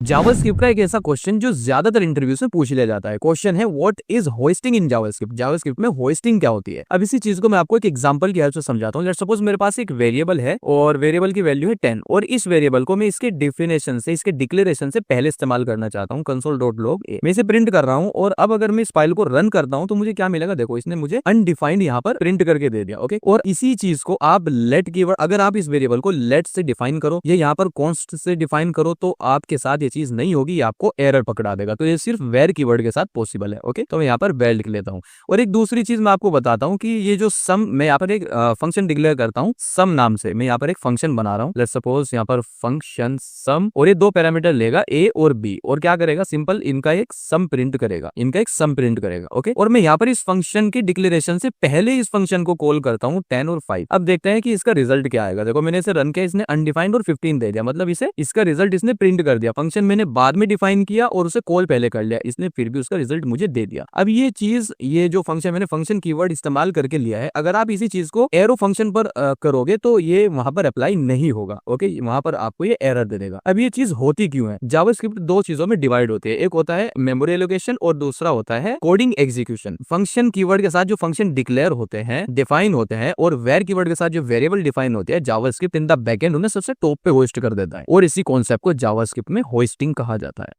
JavaScript का एक ऐसा क्वेश्चन जो ज्यादातर इंटरव्यूज में पूछ लिया जाता है। क्वेश्चन है what is hosting in JavaScript. JavaScript में होस्टिंग क्या होती है। अब इसी चीज को मैं आपको एक एग्जांपल की हेल्प से समझाता हूँ। लेट्स सपोज मेरे पास एक वेरिएबल है और वेरिएबल की वैल्यू है 10 और इस वेरिएबल को मैं इसके डिफिनेशन से, इसके डिक्लेरेशन से पहले इस्तेमाल करना चाहता हूँ। console.log मैं इसे प्रिंट कर रहा हूँ और अब अगर मैं इस फाइल को रन करता हूँ तो मुझे क्या मिलेगा। देखो इसने मुझे अनडिफाइंड यहाँ पर प्रिंट करके दे दिया। ओके, और इसी चीज को आप लेट कीवर्ड, अगर आप इस वेरिएबल को लेट से डिफाइन करो या यहाँ पर कॉन्स्ट से डिफाइन करो तो आपके साथ ये चीज नहीं होगी, आपको एरर पकड़ा देगा। तो ये सिर्फ वेर कीवर्ड के साथ पॉसिबल है। ओके, तो मैं यहाँ पर वेर लिख लेता हूँ। और एक दूसरी चीज मैं आपको बताता हूँ कि ये जो सम, मैं यहाँ पर एक फंक्शन डिक्लेयर करता हूँ सम नाम से। मैं यहाँ पर एक फंक्शन बना रहा हूँ। लेट्स सपोज यहाँ पर फंक्शन सम, और ये दो पैरामीटर लेगा ए और बी, और क्या करेगा, सिंपल इनका एक सम प्रिंट करेगा, इनका एक सम प्रिंट करेगा। ओके, और मैं यहाँ पर इस फंक्शन की डिक्लेरेशन से पहले इस फंक्शन को कॉल करता हूँ 10 और 5। अब देखते हैं कि इसका रिजल्ट क्या आएगा। देखो मैंने इसे रन किया, इसने अनडिफाइंड और 15 दे दिया, मतलब इसे इसका रिजल्ट इसने प्रिंट कर दिया। फंक्शन मैंने बाद में डिफाइन किया और उसे कॉल पहले कर लिया, इसने फिर भी उसका रिजल्ट मुझे दे दिया। अब ये चीज, ये जो फंक्शन मैंने फंक्शन कीवर्ड इस्तेमाल करके लिया है, अगर आप इसी चीज को एरो फंक्शन पर करोगे तो ये वहां पर अप्लाई नहीं होगा। ओके, वहां पर आपको ये एरर दे देगा। अब ये चीज होती क्यों है। जावास्क्रिप्ट दो चीजों में डिवाइड होती है, एक होता है मेमोरी एलोकेशन और दूसरा होता है कोडिंग एग्जीक्यूशन। फंक्शन कीवर्ड के साथ जो फंक्शन डिक्लेयर होते हैं, डिफाइन होते हैं, और वेर कीवर्ड के साथ जो वेरिएबल डिफाइन होते हैं, जावास्क्रिप्ट इन द बैकएंड उन्हें सबसे टॉप पे होस्ट कर देता है, और इसी कॉन्सेप्ट को जावास्क्रिप्ट में होस्टिंग कहा जाता है।